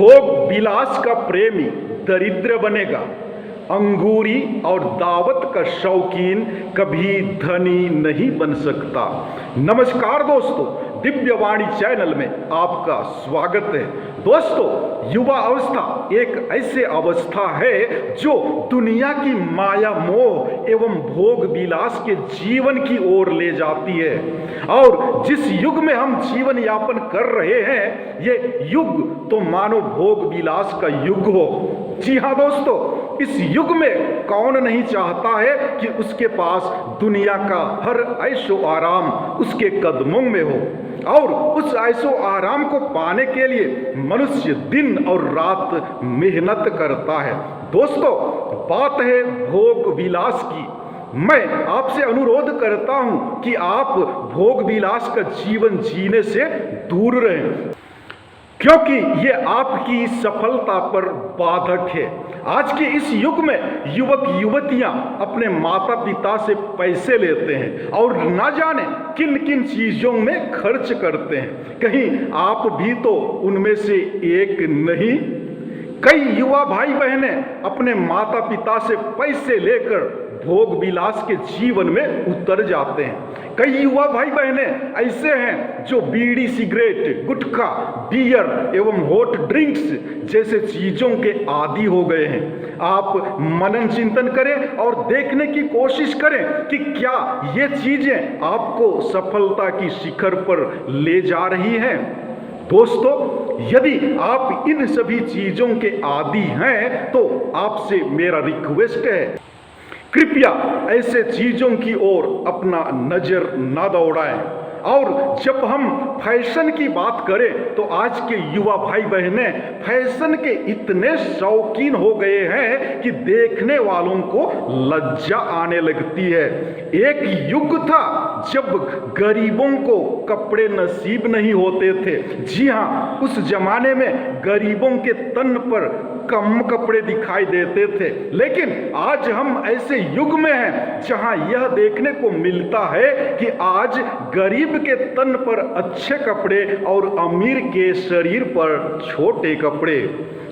भोग विलास का प्रेमी दरिद्र बनेगा, अंगूरी और दावत का शौकीन कभी धनी नहीं बन सकता। नमस्कार दोस्तों, दिव्यवाणी चैनल में आपका स्वागत है। दोस्तों, युवा अवस्था एक ऐसी अवस्था है जो दुनिया की माया मोह एवं भोग विलास के जीवन की ओर ले जाती है। और जिस युग में हम जीवन यापन कर रहे हैं, ये युग तो मानो भोग विलास का युग हो। जी हाँ दोस्तों, इस युग में कौन नहीं चाहता है कि उसके पास दुनिया का हर ऐशो आराम उसके कदमों में हो। और उस ऐशो आराम को पाने के लिए मनुष्य दिन और रात मेहनत करता है। दोस्तों, बात है भोग विलास की। मैं आपसे अनुरोध करता हूं कि आप भोग विलास का जीवन जीने से दूर रहें, क्योंकि ये आपकी सफलता पर बाधक है। आज के इस युग में युवक युवतियां अपने माता पिता से पैसे लेते हैं और ना जाने किन किन चीजों में खर्च करते हैं। कहीं आप भी तो उनमें से एक नहीं? कई युवा भाई बहनें अपने माता पिता से पैसे लेकर भोग विलास के जीवन में उतर जाते हैं। कई युवा भाई बहनें ऐसे हैं जो बीड़ी, सिगरेट, गुटखा, बियर एवं हॉट ड्रिंक्स जैसे चीजों के आदी हो गए हैं। आप मनन चिंतन करें और देखने की कोशिश करें कि क्या ये चीजें आपको सफलता की शिखर पर ले जा रही हैं। दोस्तों, यदि आप इन सभी चीजों के आदी हैं तो आपसे मेरा रिक्वेस्ट है, कृपया ऐसे चीजों की ओर अपना नजर न दौड़ाएं। और जब हम फैशन की बात करें तो आज के युवा भाई बहनें फैशन के इतने शौकीन हो गए हैं कि देखने वालों को लज्जा आने लगती है। एक युग था जब गरीबों को कपड़े नसीब नहीं होते थे। जी हाँ, उस जमाने में गरीबों के तन पर कम कपड़े दिखाई देते थे। लेकिन आज हम ऐसे युग में हैं जहां यह देखने को मिलता है कि आज गरीब के तन पर अच्छे कपड़े और अमीर के शरीर पर छोटे कपड़े।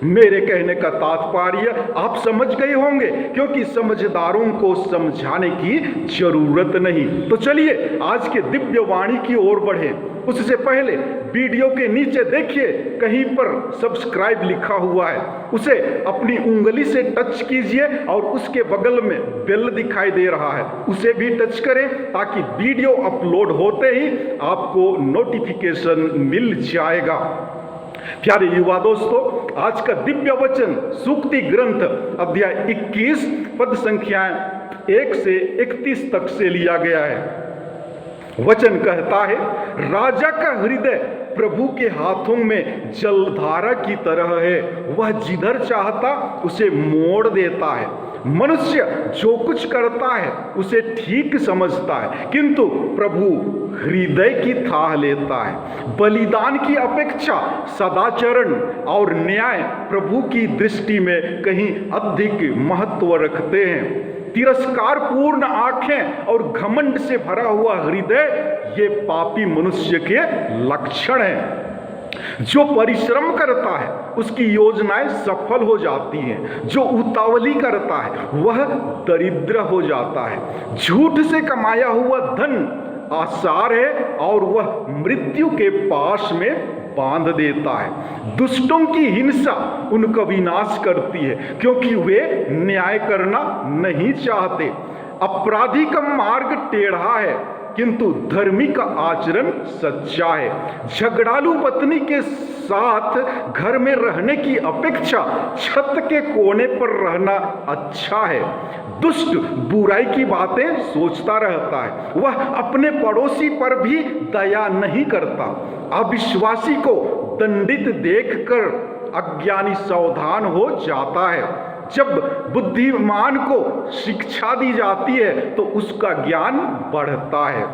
मेरे कहने का तात्पर्य आप समझ गए होंगे, क्योंकि समझदारों को समझाने की जरूरत नहीं। तो चलिए आज के दिव्य वाणी की ओर बढ़े। उससे पहले वीडियो के नीचे देखिए, कहीं पर सब्सक्राइब लिखा हुआ है, उसे अपनी उंगली से टच कीजिए और उसके बगल में बेल दिखाई दे रहा है, उसे भी टच करें ताकि वीडियो अपलोड होते ही आपको नोटिफिकेशन मिल जाएगा। प्यारे युवा दोस्तों, आज का दिव्य वचन सूक्ति ग्रंथ अध्याय 21 पद संख्याएं 1 से 31 तक से लिया गया है। वचन कहता है, राजा का हृदय प्रभु के हाथों में जलधारा की तरह है, वह जिधर चाहता उसे मोड़ देता है। मनुष्य जो कुछ करता है उसे ठीक समझता है, किंतु प्रभु हृदय की थाह लेता है। बलिदान की अपेक्षा सदाचरण और न्याय प्रभु की दृष्टि में कहीं अधिक महत्व रखते हैं। तिरस्कार पूर्ण आंखें और घमंड से भरा हुआ हृदय ये पापी मनुष्य के लक्षण हैं। जो परिश्रम करता है उसकी योजनाएं सफल हो जाती हैं, जो उतावली करता है वह दरिद्र हो जाता है। झूठ से कमाया हुआ धन आसार है और वह मृत्यु के पास में बांध देता है। दुष्टों की हिंसा उनका विनाश करती है, क्योंकि वे न्याय करना नहीं चाहते। अपराधी का मार्ग टेढ़ा है, किंतु धर्मी का आचरण सच्चा है। झगड़ालू पत्नी के साथ घर में रहने की अपेक्षा छत के कोने पर रहना अच्छा है। दुष्ट बुराई की बातें सोचता रहता है, वह अपने पड़ोसी पर भी दया नहीं करता। अविश्वासी को दंडित देखकर अज्ञानी सावधान हो जाता है। जब बुद्धिमान को शिक्षा दी जाती है तो उसका ज्ञान बढ़ता है।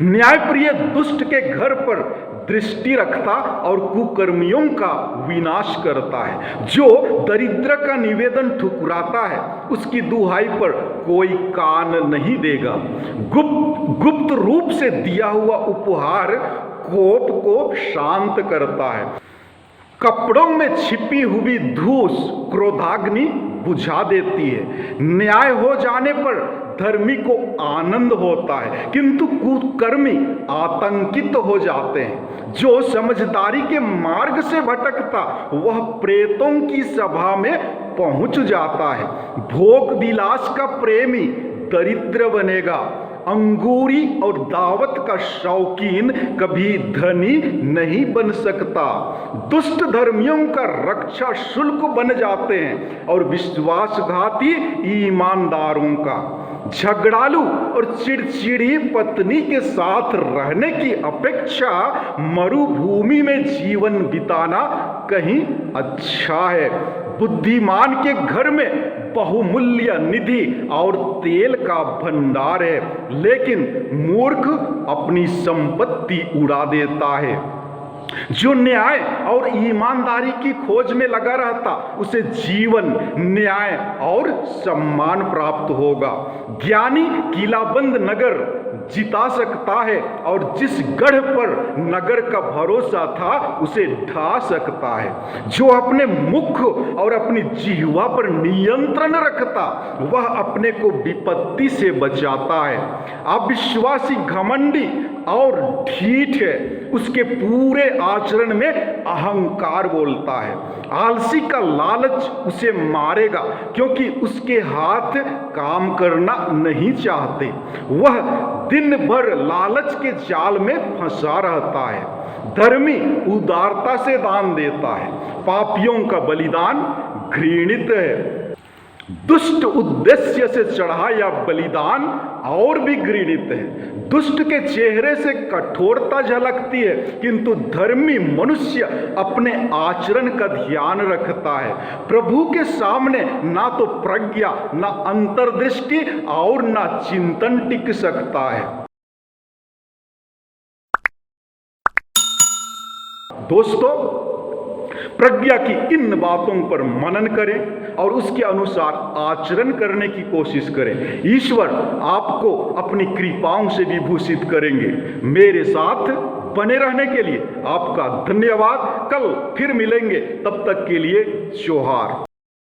न्यायप्रिय दुष्ट के घर पर दृष्टि रखता और कुकर्मियों का विनाश करता है। जो दरिद्र का निवेदन ठुकराता है उसकी दुहाई पर कोई कान नहीं देगा। गुप्त रूप से दिया हुआ उपहार कोप को शांत करता है। कपड़ों में छिपी हुई धूस क्रोधाग्नि बुझा देती है। न्याय हो जाने पर धर्मी को आनंद होता है, किंतु कुकर्मी आतंकित हो जाते हैं। जो समझदारी के मार्ग से भटकता वह प्रेतों की सभा में पहुंच जाता है। भोग विलास का प्रेमी दरिद्र बनेगा। अंगूरी और दावत का शौकीन कभी धनी नहीं बन सकता। दुष्ट धर्मियों का रक्षा शुल्क बन जाते हैं और विश्वासघाती ईमानदारों का। झगड़ालू और चिड़चिड़ी पत्नी के साथ रहने की अपेक्षा मरुभूमि में जीवन बिताना कहीं अच्छा है। बुद्धिमान के घर में बहुमूल्य निधि और तेल का भंडार है, लेकिन मूर्ख अपनी संपत्ति उड़ा देता है। जो न्याय और ईमानदारी की खोज में लगा रहता उसे जीवन, न्याय और सम्मान प्राप्त होगा। ज्ञानी किलाबंद नगर जिता सकता है और जिस गढ़ पर नगर का भरोसा था उसे ढा सकता है। जो अपने मुख और अपनी जिह्वा पर नियंत्रण रखता वह अपने को विपत्ति से बचाता है। अविश्वासी घमंडी और ढीठ है, उसके पूरे आचरण में अहंकार बोलता है। आलसी का लालच उसे मारेगा क्योंकि उसके हाथ काम करना नहीं चाहते। वह दिन भर लालच के जाल में फंसा रहता है। धर्मी उदारता से दान देता है, पापियों का बलिदान घृणित है। दुष्ट उद्देश्य से चढ़ाया बलिदान और भी घृणित है। दुष्ट के चेहरे से कठोरता झलकती है, किंतु धर्मी मनुष्य अपने आचरण का ध्यान रखता है। प्रभु के सामने ना तो प्रज्ञा, ना अंतर्दृष्टि और ना चिंतन टिक सकता है। दोस्तों, प्रज्ञा की इन बातों पर मनन करें और उसके अनुसार आचरण करने की कोशिश करें। ईश्वर आपको अपनी कृपाओं से विभूषित करेंगे। मेरे साथ बने रहने के लिए आपका धन्यवाद। कल फिर मिलेंगे, तब तक के लिए जोहार।